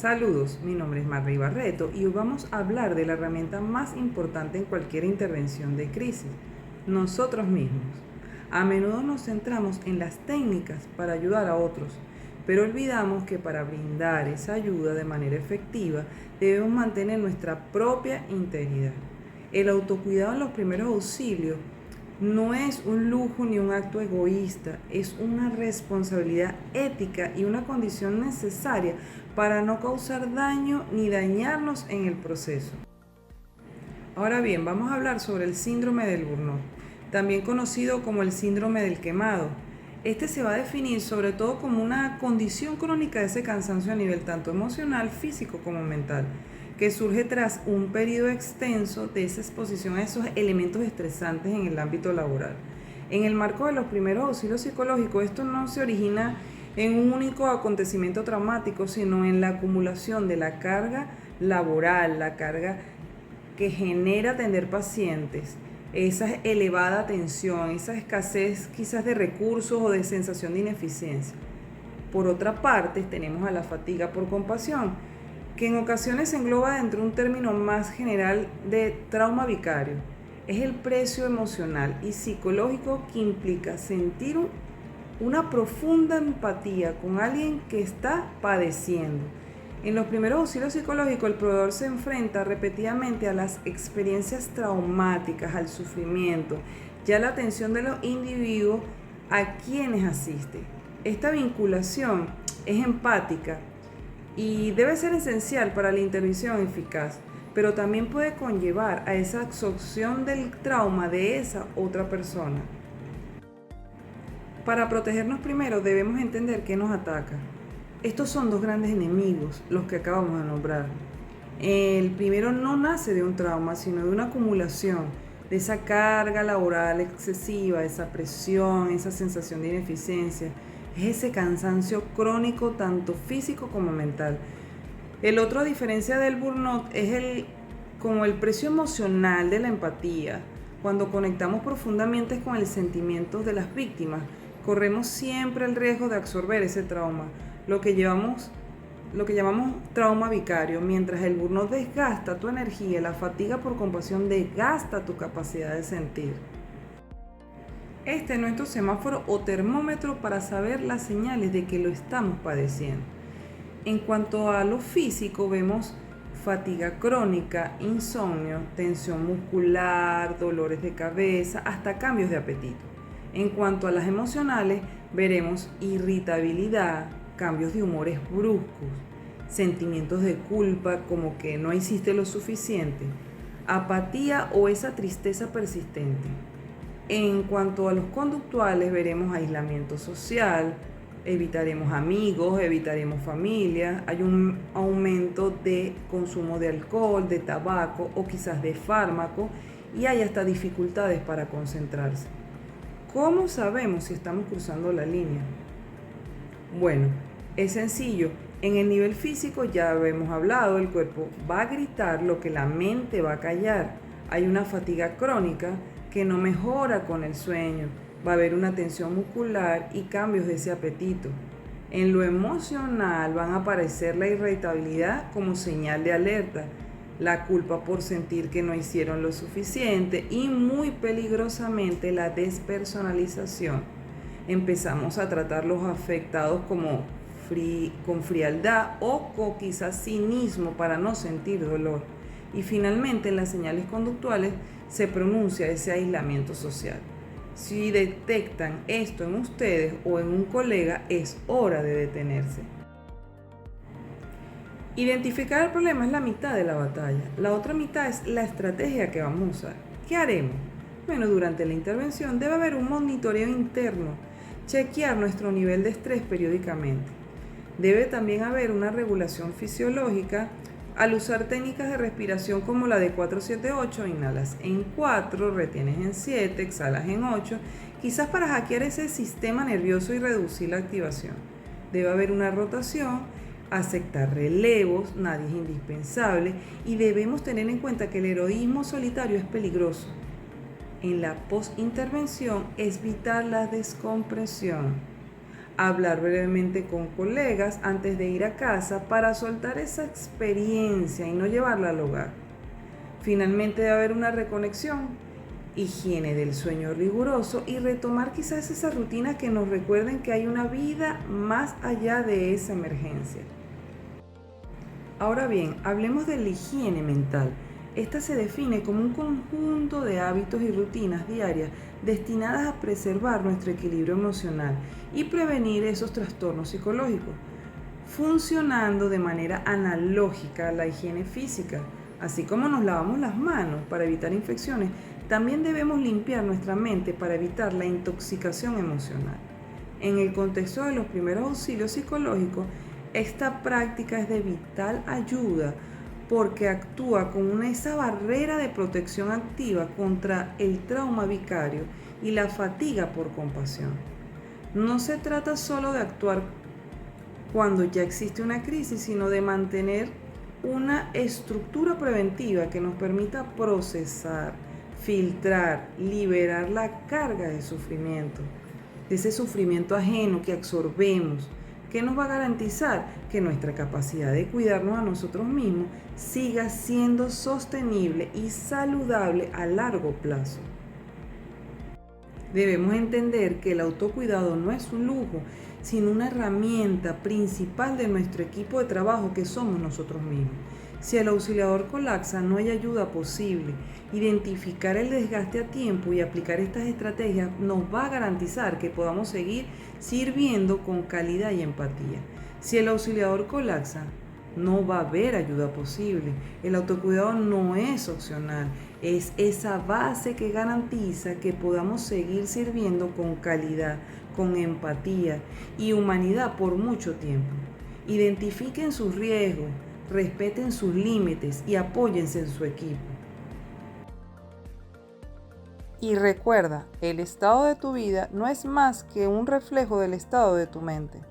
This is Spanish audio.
Saludos, mi nombre es Marley Barreto y hoy vamos a hablar de la herramienta más importante en cualquier intervención de crisis, nosotros mismos. A menudo nos centramos en las técnicas para ayudar a otros, pero olvidamos que para brindar esa ayuda de manera efectiva debemos mantener nuestra propia integridad. El autocuidado en los primeros auxilios no es un lujo ni un acto egoísta, es una responsabilidad ética y una condición necesaria para no causar daño ni dañarnos en el proceso. Ahora bien, vamos a hablar sobre el síndrome del burnout, también conocido como el síndrome del quemado. Este se va a definir sobre todo como una condición crónica de ese cansancio a nivel tanto emocional, físico como mental, que surge tras un periodo extenso de esa exposición a esos elementos estresantes en el ámbito laboral. En el marco de los primeros auxilios psicológicos, esto no se origina en un único acontecimiento traumático, sino en la acumulación de la carga laboral, la carga que genera atender pacientes, esa elevada tensión, esa escasez quizás de recursos o de sensación de ineficiencia. Por otra parte, tenemos a la fatiga por compasión, que en ocasiones se engloba dentro de un término más general de trauma vicario. Es el precio emocional y psicológico que implica sentir una profunda empatía con alguien que está padeciendo. En los primeros auxilios psicológicos, el proveedor se enfrenta repetidamente a las experiencias traumáticas, al sufrimiento, ya la atención de los individuos a quienes asiste. Esta vinculación es empática y debe ser esencial para la intervención eficaz, pero también puede conllevar a esa absorción del trauma de esa otra persona. Para protegernos primero debemos entender qué nos ataca. Estos son dos grandes enemigos, los que acabamos de nombrar. El primero no nace de un trauma, sino de una acumulación de esa carga laboral excesiva, esa presión, esa sensación de ineficiencia. Es ese cansancio crónico tanto físico como mental. El otro, a diferencia del burnout, es como el precio emocional de la empatía. Cuando conectamos profundamente con el sentimiento de las víctimas, corremos siempre el riesgo de absorber ese trauma, lo que llamamos trauma vicario. Mientras el burnout desgasta tu energía, la fatiga por compasión desgasta tu capacidad de sentir. Este es nuestro semáforo o termómetro para saber las señales de que lo estamos padeciendo. En cuanto a lo físico, vemos fatiga crónica, insomnio, tensión muscular, dolores de cabeza, hasta cambios de apetito. En cuanto a las emocionales, veremos irritabilidad, cambios de humores bruscos, sentimientos de culpa como que no hiciste lo suficiente, apatía o esa tristeza persistente. En cuanto a los conductuales, veremos aislamiento social, evitaremos amigos, evitaremos familia, hay un aumento de consumo de alcohol, de tabaco o quizás de fármaco y hay hasta dificultades para concentrarse. ¿Cómo sabemos si estamos cruzando la línea? Bueno, es sencillo. En el nivel físico ya hemos hablado, el cuerpo va a gritar lo que la mente va a callar. Hay una fatiga crónica que no mejora con el sueño. Va a haber una tensión muscular y cambios de ese apetito. En lo emocional van a aparecer la irritabilidad como señal de alerta, la culpa por sentir que no hicieron lo suficiente y muy peligrosamente la despersonalización. Empezamos a tratar los afectados como con frialdad o con quizás cinismo para no sentir dolor. Y finalmente en las señales conductuales se pronuncia ese aislamiento social. Si detectan esto en ustedes o en un colega, es hora de detenerse. Identificar el problema es la mitad de la batalla. La otra mitad es la estrategia que vamos a usar. ¿Qué haremos? Bueno, durante la intervención debe haber un monitoreo interno, chequear nuestro nivel de estrés periódicamente. Debe también haber una regulación fisiológica al usar técnicas de respiración como la de 4-7-8, inhalas en 4, retienes en 7, exhalas en 8, quizás para hackear ese sistema nervioso y reducir la activación. Debe haber una rotación, aceptar relevos, nadie es indispensable y debemos tener en cuenta que el heroísmo solitario es peligroso. En la postintervención es vital la descompresión. hablar brevemente con colegas antes de ir a casa para soltar esa experiencia y no llevarla al hogar. Finalmente debe haber una reconexión, higiene del sueño riguroso y retomar quizás esas rutinas que nos recuerden que hay una vida más allá de esa emergencia. Ahora bien, hablemos de la higiene mental. Esta se define como un conjunto de hábitos y rutinas diarias destinadas a preservar nuestro equilibrio emocional y prevenir esos trastornos psicológicos, funcionando de manera analógica a la higiene física. Así como nos lavamos las manos para evitar infecciones, también debemos limpiar nuestra mente para evitar la intoxicación emocional. En el contexto de los primeros auxilios psicológicos, esta práctica es de vital ayuda porque actúa como esa barrera de protección activa contra el trauma vicario y la fatiga por compasión. No se trata solo de actuar cuando ya existe una crisis, sino de mantener una estructura preventiva que nos permita procesar, filtrar, liberar la carga de sufrimiento, de ese sufrimiento ajeno que absorbemos, que nos va a garantizar que nuestra capacidad de cuidarnos a nosotros mismos siga siendo sostenible y saludable a largo plazo. Debemos entender que el autocuidado no es un lujo, sino una herramienta principal de nuestro equipo de trabajo que somos nosotros mismos. Si el auxiliador colapsa, no hay ayuda posible. Identificar el desgaste a tiempo y aplicar estas estrategias nos va a garantizar que podamos seguir sirviendo con calidad y empatía. Si el auxiliador colapsa, no va a haber ayuda posible. El autocuidado no es opcional, es esa base que garantiza que podamos seguir sirviendo con calidad, con empatía y humanidad por mucho tiempo. Identifiquen sus riesgos, respeten sus límites y apóyense en su equipo. Y recuerda, el estado de tu vida no es más que un reflejo del estado de tu mente.